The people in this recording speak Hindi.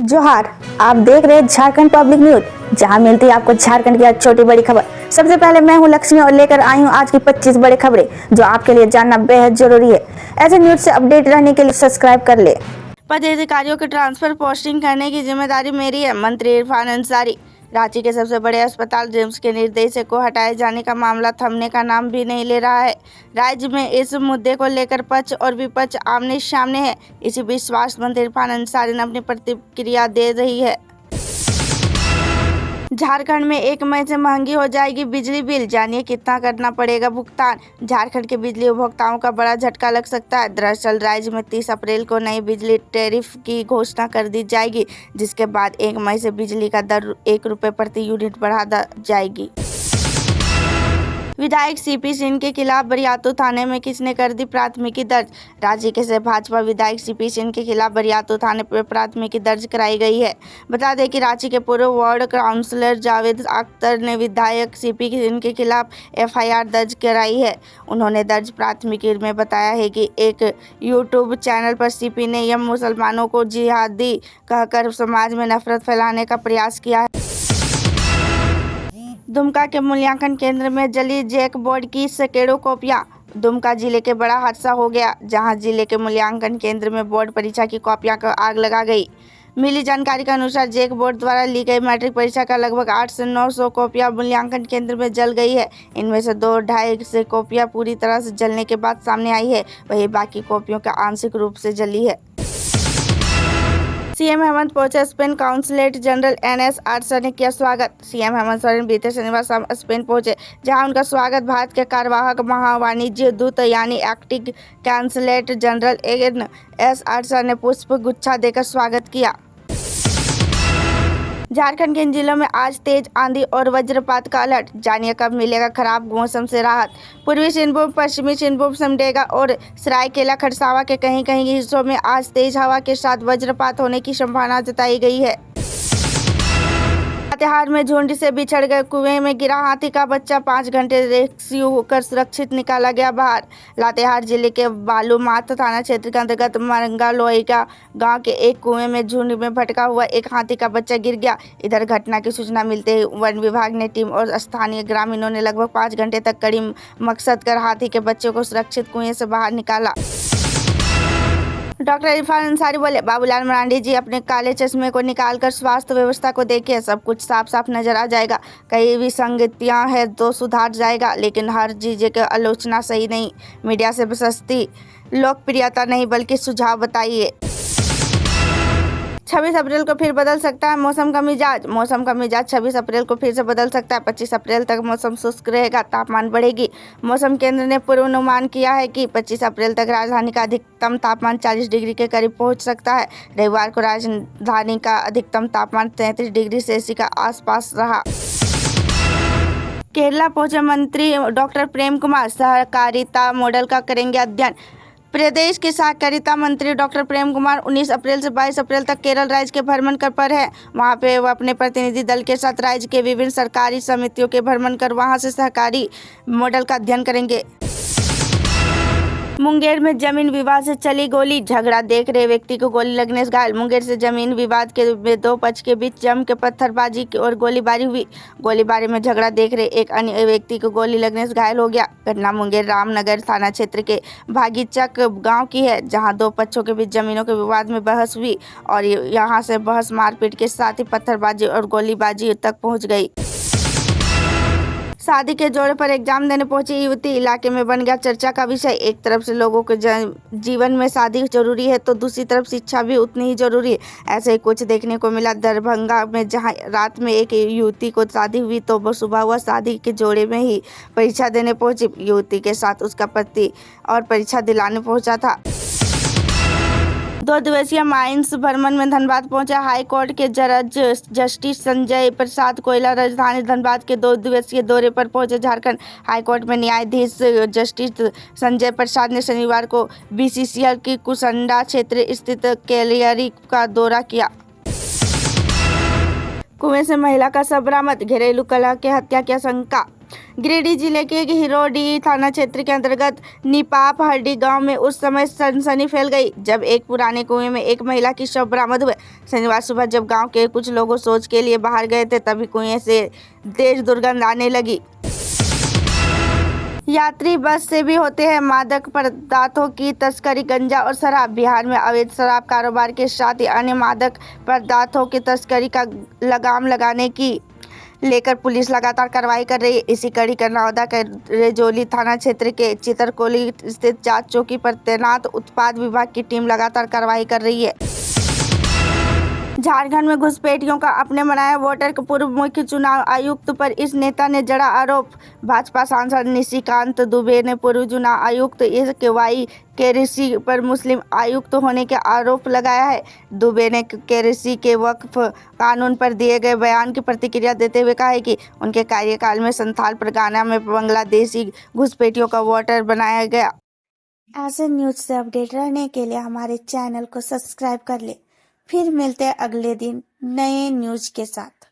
जोहार, आप देख रहे हैं झारखंड पब्लिक न्यूज, जहां मिलती है आपको झारखंड की हर छोटी बड़ी खबर। सबसे पहले मैं हूं लक्ष्मी और लेकर आई हूं आज की 25 बड़ी खबरें जो आपके लिए जानना बेहद जरूरी है। ऐसे न्यूज से अपडेट रहने के लिए सब्सक्राइब कर ले। पदाधिकारियों के ट्रांसफर पोस्टिंग करने की जिम्मेदारी मेरी है, मंत्री इरफान अंसारी। रांची के सबसे बड़े अस्पताल रिम्स के निर्देशक को हटाए जाने का मामला थमने का नाम भी नहीं ले रहा है। राज्य में इस मुद्दे को लेकर पक्ष और विपक्ष आमने सामने है। इसी बीच स्वास्थ्य मंत्री इरफान अंसारी ने अपनी प्रतिक्रिया दे रही है। झारखंड में 1 मई से महंगी हो जाएगी बिजली बिल, जानिए कितना करना पड़ेगा भुगतान। झारखंड के बिजली उपभोक्ताओं का बड़ा झटका लग सकता है। दरअसल राज्य में 30 अप्रैल को नई बिजली टैरिफ की घोषणा कर दी जाएगी, जिसके बाद 1 मई से बिजली का दर 1 रुपये प्रति यूनिट बढ़ा जाएगी। विधायक सीपी सिंह के खिलाफ बरियातू थाने में किसने कर दी प्राथमिकी दर्ज। रांची के से भाजपा विधायक सीपी सिंह के खिलाफ बरियातू थाने पर प्राथमिकी दर्ज कराई गई है। बता दें कि रांची के पूर्व वार्ड काउंसलर जावेद अख्तर ने विधायक सीपी सिंह के खिलाफ एफआईआर दर्ज कराई है। उन्होंने दर्ज प्राथमिकी में बताया है कि एक यूट्यूब चैनल पर सीपी ने यम मुसलमानों को जिहादी कहकर समाज में नफरत फैलाने का प्रयास किया है। दुमका के मूल्यांकन केंद्र में जली जैक बोर्ड की सैकड़ों कॉपियां। दुमका जिले के बड़ा हादसा हो गया, जहां जिले के मूल्यांकन केंद्र में बोर्ड परीक्षा की कॉपियां को आग लगा गई। मिली जानकारी के अनुसार जैक बोर्ड द्वारा ली गई मैट्रिक परीक्षा का लगभग 800 से 900 कॉपियां मूल्यांकन केंद्र में जल गई है। इनमें से 2-2.5 कॉपियां पूरी तरह से जलने के बाद सामने आई है, वहीं बाकी कॉपियों का आंशिक रूप से जली है। सीएम हेमंत पहुंचे स्पेन, काउंसलेट जनरल एनएस आर्सा ने किया स्वागत। सीएम हेमंत सोरेन बीते शनिवार शाम स्पेन पहुंचे, जहां उनका स्वागत भारत के कार्यवाहक महावाणिज्य दूत यानी एक्टिंग काउंसलेट जनरल एनएस आर्सा ने पुष्प गुच्छा देकर स्वागत किया। झारखंड के इन जिलों में आज तेज आंधी और वज्रपात का अलर्ट, जानिए कब मिलेगा खराब मौसम से राहत। पूर्वी सिंहभूम, पश्चिमी सिंहभूम, सिमडेगा और सरायकेला खरसावां के कहीं कहीं हिस्सों में आज तेज हवा के साथ वज्रपात होने की संभावना जताई गई है। लातेहार में झुंड से बिछड़ गए कुएं में गिरा हाथी का बच्चा, 5 घंटे रेस्क्यू होकर सुरक्षित निकाला गया बाहर। लातेहार जिले के बालूमाथ थाना क्षेत्र के अंतर्गत मंगालोईका गांव के एक कुएं में झुंड में भटका हुआ एक हाथी का बच्चा गिर गया। इधर घटना की सूचना मिलते ही वन विभाग ने टीम और स्थानीय ग्रामीणों ने लगभग 5 घंटे तक कड़ी मकसद कर हाथी के बच्चे को सुरक्षित कुएं से बाहर निकाला। डॉक्टर इरफान अंसारी बोले, बाबूलाल मरांडी जी अपने काले चश्मे को निकालकर स्वास्थ्य व्यवस्था को देखिए, सब कुछ साफ साफ नजर आ जाएगा। कई विसंगतियां हैं तो सुधार जाएगा, लेकिन हर चीज की आलोचना सही नहीं। मीडिया से सस्ती लोकप्रियता नहीं बल्कि सुझाव बताइए। 26 अप्रैल को फिर बदल सकता है मौसम का मिजाज। मौसम का मिजाज 26 अप्रैल को फिर से बदल सकता है। 25 अप्रैल तक मौसम शुष्क रहेगा, तापमान बढ़ेगी। मौसम केंद्र ने पूर्वानुमान किया है कि 25 अप्रैल तक राजधानी का अधिकतम तापमान 40 डिग्री के करीब पहुंच सकता है। रविवार को राजधानी का अधिकतम तापमान 33 डिग्री सेल्सियस के आसपास रहा। केरला पहुंचे मंत्री डॉक्टर प्रेम कुमार, सहकारिता मॉडल का करेंगे अध्ययन। प्रदेश के सहकारिता मंत्री डॉक्टर प्रेम कुमार 19 अप्रैल से 22 अप्रैल तक केरल राज्य के भ्रमण पर है। वहां पे वह अपने प्रतिनिधि दल के साथ राज्य के विभिन्न सरकारी समितियों के भ्रमण कर वहां से सहकारी मॉडल का अध्ययन करेंगे। मुंगेर में जमीन विवाद से चली गोली, झगड़ा देख रहे व्यक्ति को गोली लगने से घायल। मुंगेर से जमीन विवाद के में 2 पक्ष के बीच जम के पत्थरबाजी और गोलीबारी हुई। गोलीबारी में झगड़ा देख रहे एक अन्य व्यक्ति को गोली लगने से घायल हो गया। घटना मुंगेर रामनगर थाना क्षेत्र के भागीचक गांव की है, जहां 2 पक्षों के बीच जमीनों के विवाद में बहस हुई और यहां से बहस मारपीट के साथ ही पत्थरबाजी और गोलीबाजी तक पहुंच गई। शादी के जोड़े पर एग्जाम देने पहुंची युवती, इलाके में बन गया चर्चा का विषय। एक तरफ से लोगों के जीवन में शादी जरूरी है तो दूसरी तरफ शिक्षा भी उतनी ही जरूरी है। ऐसे ही कुछ देखने को मिला दरभंगा में, जहां रात में एक युवती को शादी हुई तो वो सुबह हुआ शादी के जोड़े में ही परीक्षा देने पहुंची। युवती के साथ उसका पति और परीक्षा दिलाने पहुंचा था। 2 दिवसीय माइंस भ्रमण में धनबाद पहुंचे हाई कोर्ट के जज जस्टिस संजय प्रसाद कोयला। राजधानी धनबाद के 2 दिवसीय दौरे पर पहुंचे झारखंड हाई कोर्ट में न्यायाधीश जस्टिस संजय प्रसाद ने शनिवार को बीसीसीएल की कुसंडा क्षेत्र स्थित कैलियरी का दौरा किया। कुएं से महिला का शव बरामद, घरेलू कलह के हत्या की आशंका। गिरिडीह जिले के हिरोडीह थाना क्षेत्र के अंतर्गत निपाप हड्डी गांव में उस समय सनसनी फैल गई जब एक पुराने कुएं में एक महिला की शव बरामद हुए। शनिवार सुबह जब गांव के कुछ लोग शौच के लिए बाहर गए थे तभी कुएं से तेज दुर्गंध आने लगी। यात्री बस से भी होते हैं मादक पदार्थों की तस्करी। गंजा और शराब। बिहार में अवैध शराब कारोबार के साथ ही अन्य मादक पदार्थों की तस्करी का लगाम लगाने की लेकर पुलिस लगातार कार्रवाई कर रही है। इसी कड़ी का नौदा के रेजोली थाना क्षेत्र के चितरकोली स्थित जांच चौकी पर तैनात उत्पाद विभाग की टीम लगातार कार्रवाई कर रही है। झारखंड में घुसपैठियों का अपने बनाया वोटर के पूर्व मुख्य चुनाव आयुक्त पर इस नेता ने जड़ा आरोप। भाजपा सांसद निशिकांत दुबे ने पूर्व चुनाव आयुक्त केवाई केरसी पर मुस्लिम आयुक्त होने के आरोप लगाया है। दुबे ने केरसी के वक्फ कानून पर दिए गए बयान की प्रतिक्रिया देते हुए कहा है कि उनके कार्यकाल में संथाल परगना में बांग्लादेशी घुसपैठियों का वोटर बनाया गया। ऐसे न्यूज से अपडेट रहने के लिए हमारे चैनल को सब्सक्राइब कर ले। फिर मिलते हैं अगले दिन नए न्यूज के साथ।